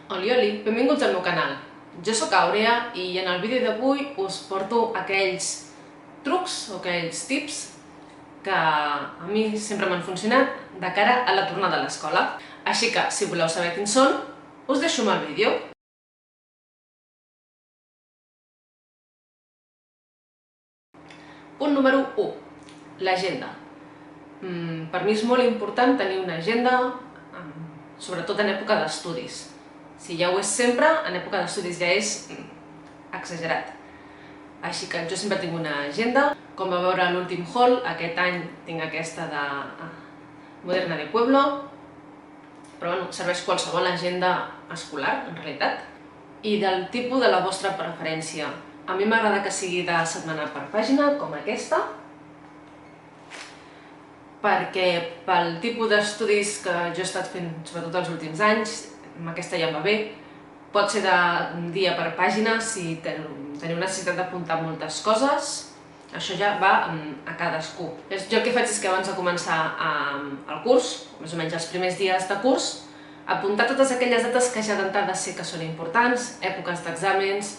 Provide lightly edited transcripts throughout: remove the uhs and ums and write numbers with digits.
Oli, oli, benvinguts al meu canal. Jo sóc Aurea i en el vídeo d'avui us porto aquells trucs o aquells tips que a mi sempre m'han funcionat de cara a la tornada a l'escola. Així que, si voleu saber quins són, us deixo amb el vídeo. Punt número 1. L'agenda. Per mi és molt important tenir una agenda, sobretot en època d'estudis. Si ja ho és sempre, en època d'estudis ja és exagerat. Així que jo sempre tinc una agenda. Com va veure l'últim haul, aquest any tinc aquesta de Moderna de Pueblo, però bueno, serveix qualsevol agenda escolar, en realitat. I del tipus de la vostra preferència. A mi m'agrada que sigui de setmana per pàgina, com aquesta, perquè pel tipus d'estudis que jo he estat fent, sobretot els últims anys, amb aquesta ja em va bé. Pot ser de dia per pàgina si teniu necessitat d'apuntar moltes coses, això ja va a cadascú. Jo el que faig és que abans de començar el curs, més o menys els primers dies de curs, apuntar totes aquelles dates que ja d'entrada sé que són importants, èpoques d'exàmens,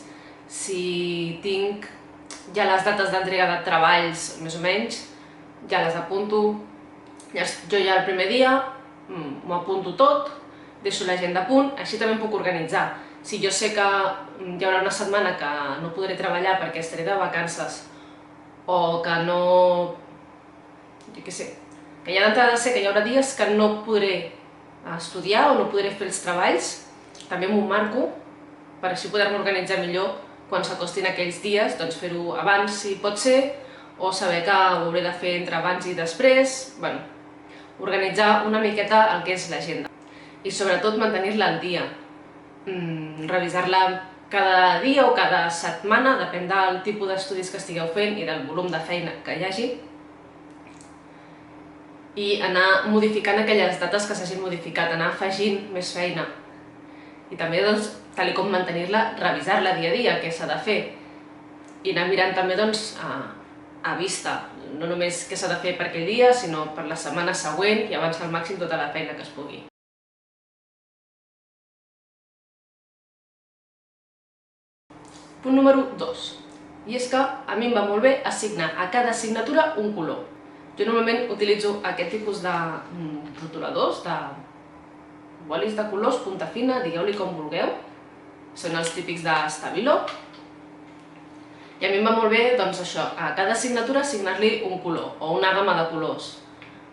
si tinc ja les dates d'entrega de treballs, més o menys, ja les apunto. Jo ja el primer dia m'ho apunto tot, deixo l'agenda a punt, així també em puc organitzar. Si jo sé que hi haurà una setmana que no podré treballar perquè estaré de vacances o que no... jo què sé, que ja d'entrada sé que hi haurà dies que no podré estudiar o no podré fer els treballs, també m'ho marco per així poder-me organitzar millor quan s'acostin aquells dies, doncs fer-ho abans si pot ser, o saber que ho hauré de fer entre abans i després, bueno, organitzar una miqueta el que és l'agenda. I sobretot mantenir-la al dia, revisar-la cada dia o cada setmana, depèn del tipus d'estudis que estigueu fent i del volum de feina que hi hagi, i anar modificant aquelles dates que s'hagin modificat, anar afegint més feina. I també, doncs, tal com mantenir-la, revisar-la dia a dia, què s'ha de fer, i anar mirant també, doncs, a vista, no només què s'ha de fer per aquell dia, sinó per la setmana següent i avançar al màxim tota la feina que es pugui. Punt número 2. I és que a mi em va molt bé assignar a cada assignatura un color. Jo normalment utilitzo aquest tipus de rotuladors, de bolis de colors, punta fina, digueu-li com vulgueu. Són els típics de Stabilo. I a mi em va molt bé, doncs això, a cada assignatura assignar-li un color, o una gamma de colors.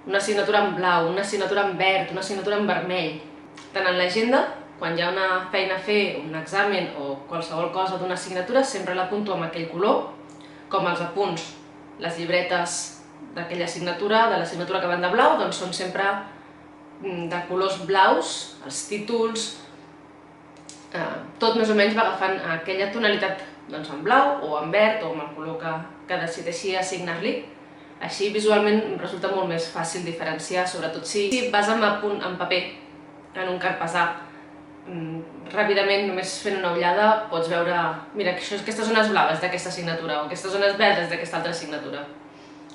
Una assignatura en blau, una assignatura en verd, una assignatura en vermell. Tant en l'agenda, quan hi ha una feina a fer, un examen o qualsevol cosa d'una assignatura, sempre l'apunto amb aquell color, com els apunts, les llibretes d'aquella assignatura, de l'assignatura que van de blau, doncs són sempre de colors blaus, els títols, tot més o menys va agafant aquella tonalitat en blau o en verd o amb el color que decideixi assignar-li. Així visualment em resulta molt més fàcil diferenciar, sobretot si vas en paper, en un carpesà, ràpidament, només fent una ullada, pots veure, mira, aquestes zones blaves d'aquesta assignatura o aquestes zones verdes d'aquesta altra assignatura.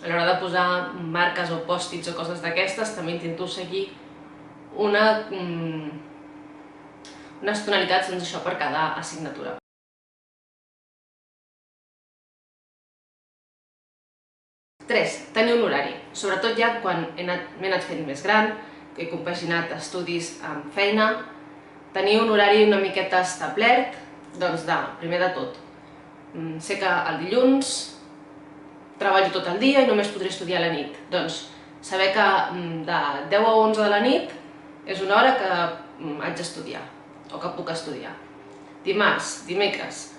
A l'hora de posar marques o pòstits o coses d'aquestes, també intento seguir unes tonalitats per cada assignatura. 3. Tenir un horari, sobretot ja quan m'he anat fent més gran, que he compaginat estudis amb feina, tenir un horari una miqueta establert, doncs primer de tot, sé que el dilluns treballo tot el dia i només podré estudiar a la nit, doncs saber que de 10 a 11 de la nit és una hora que haig d'estudiar, o que puc estudiar. Dimarts, dimecres,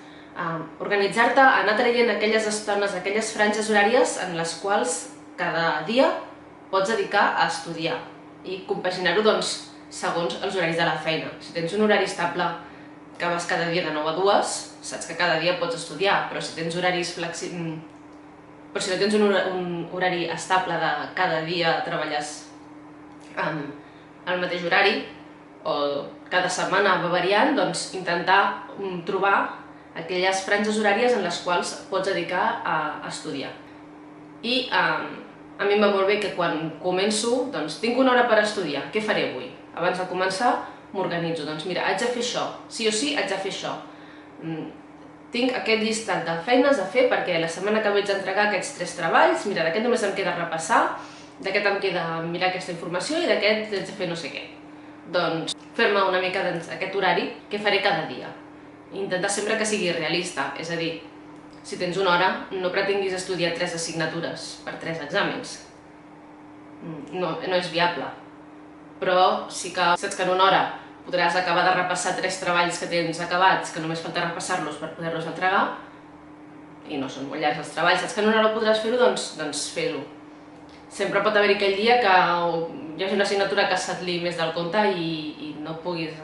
organitzar-te, anar traient aquelles estones, aquelles franges horàries en les quals cada dia pots dedicar a estudiar i compaginar-ho segons els horaris de la feina. Si tens un horari estable que vas cada dia de 9 a 2, saps que cada dia pots estudiar, però si tens horaris flexibles, però si no tens un horari estable de cada dia treballes al mateix horari o cada setmana va variant, doncs intentar trobar aquelles franges horàries en les quals pots dedicar a estudiar. I a mi em va molt bé que quan començo, doncs tinc una hora per estudiar, què faré avui? Abans de començar, m'organitzo. Doncs mira, haig de fer això, sí o sí haig de fer això. Tinc aquest llistat de feines a fer perquè la setmana que vaig entregar aquests 3 treballs, mira, d'aquest només em queda repassar, d'aquest em queda mirar aquesta informació i d'aquest haig de fer no sé què. Doncs fer-me una mica aquest horari que faré cada dia. Intentar sempre que sigui realista, és a dir, si tens una hora, no pretenguis estudiar 3 assignatures per 3 exàmens. No és viable. Però sí que saps que en una hora podràs acabar de repassar 3 treballs que tens acabats, que només falta repassar-los per poder-los entregar, i no són molt llargs els treballs, saps que en una hora podràs fer-ho, doncs fes-ho. Sempre pot haver-hi aquell dia que hi hagi una assignatura que se't liï més del compte i no puguis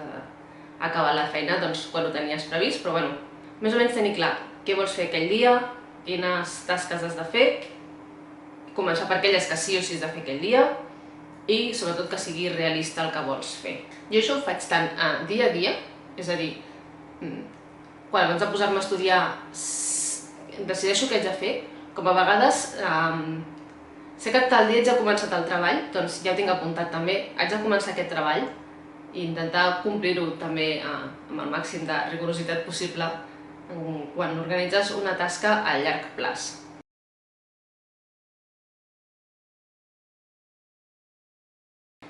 acabar la feina quan ho tenies previst, però bueno, més o menys tenir clar què vols fer aquell dia, quines tasques has de fer, començar per aquelles que sí o sí has de fer aquell dia, i sobretot que sigui realista el que vols fer. Jo això ho faig tant dia a dia, és a dir, quan abans de posar-me a estudiar decideixo què haig de fer, com a vegades sé que tal dia haig de començar el treball, doncs ja ho tinc apuntat també, haig de començar aquest treball i intentar complir-ho també amb el màxim de rigorositat possible quan organitzes una tasca a llarg plaç.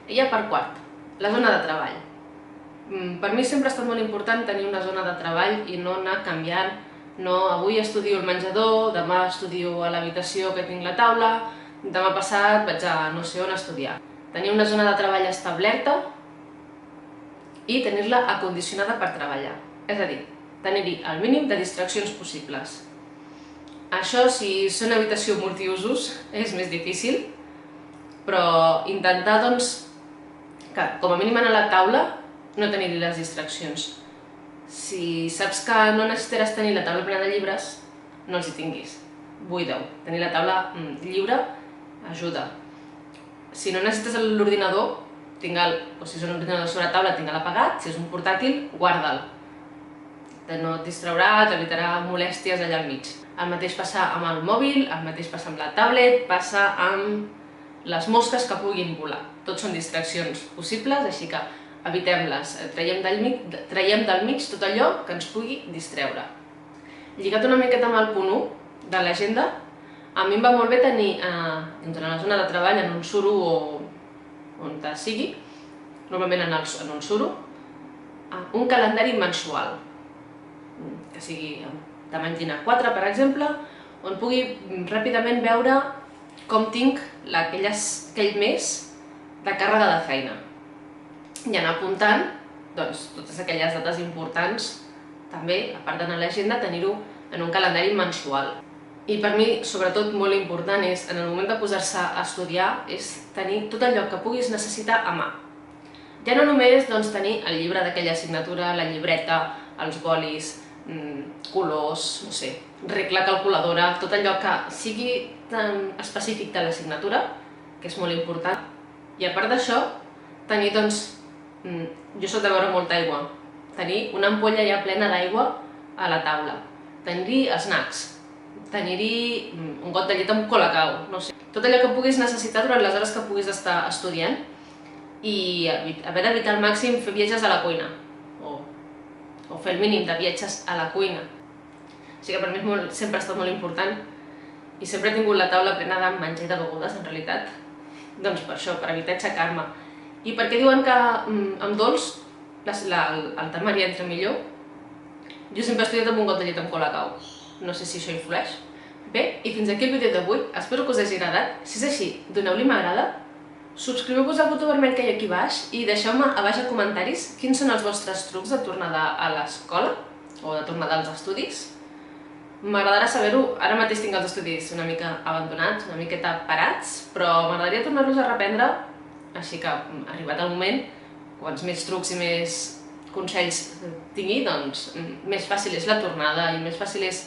I ja per quart, la zona de treball. Per mi sempre ha estat molt important tenir una zona de treball i no anar canviant. No, avui estudio al menjador, demà estudio a l'habitació que tinc la taula, demà passat vaig a no sé on estudiar. Tenir una zona de treball establerta i tenir-la acondicionada per treballar. És a dir, tenir-hi el mínim de distraccions possibles. Això, si és una habitació multiusos, és més difícil, però intentar, doncs, que com a mínim a la taula no tenir-hi les distraccions. Si saps que no necessitaràs tenir la taula plena de llibres, no els hi tinguis. Buida-ho. Tenir la taula lliure ajuda. Si no necessites l'ordinador, si és un ordinador sobre taula, tingue'l apagat. Si és un portàtil, guarda'l. No et distraurà, t'evitarà molèsties allà al mig. El mateix passa amb el mòbil, el mateix passa amb la tablet, passa amb les mosques que puguin volar. Tots són distraccions possibles, així que evitem-les, traiem del mig tot allò que ens pugui distreure. Lligat una miqueta amb el punt 1 de l'agenda, a mi em va molt bé tenir, entre la zona de treball, en un suro o on sigui, normalment en un suro, un calendari mensual, que sigui de tamany A4, per exemple, on pugui ràpidament veure com tinc aquell mes de càrrega de feina. I anar apuntant totes aquelles dates importants, també, a part d'anar a l'agenda, tenir-ho en un calendari mensual. I per mi, sobretot, molt important és, en el moment de posar-se a estudiar, és tenir tot allò que puguis necessitar a mà. Ja no només tenir el llibre d'aquella assignatura, la llibreta, els bolis, colors, no sé, regla calculadora, tot allò que sigui tan específic de l'assignatura, que és molt important. I a part d'això, tenir, jo soc de beure molta aigua, tenir una ampolla ja plena d'aigua a la taula, tenir-hi snacks, tenir-hi un got de llet amb colacao, no sé. Tot allò que puguis necessitar durant les hores que puguis estar estudiant i haver d'evitar al màxim fer viatges a la cuina o fer el mínim de viatges a la cuina. Així que per mi sempre ha estat molt important i sempre he tingut la taula plena de menjar i de begudes, en realitat, doncs per això, per evitar aixecar-me. I perquè diuen que amb dolç el temari entra millor, jo sempre he estudiat amb un got de llet amb colacao. No sé si això influeix. Bé, i fins aquí el vídeo d'avui. Espero que us hagi agradat. Si és així, doneu-li m'agrada, subscriveu-vos al botó vermell que hi ha aquí baix i deixeu-me a baix a comentaris quins són els vostres trucs de tornada a l'escola o de tornada als estudis. M'agradarà saber-ho. Ara mateix tinc els estudis una mica abandonats, una miqueta parats, però m'agradaria tornar-los a reprendre, així que, arribat el moment, quants més trucs i més consells tingui, doncs més fàcil és la tornada i més fàcil és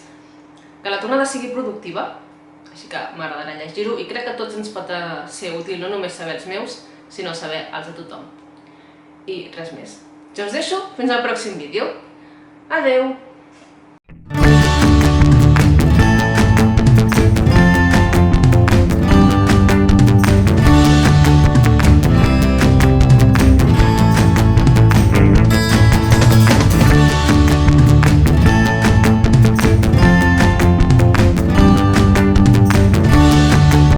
que la tornada sigui productiva, així que m'agradarà llegir-ho i crec que a tots ens pot ser útil no només saber els meus, sinó saber els de tothom. I res més. Jo us deixo fins al pròxim vídeo. Adeu!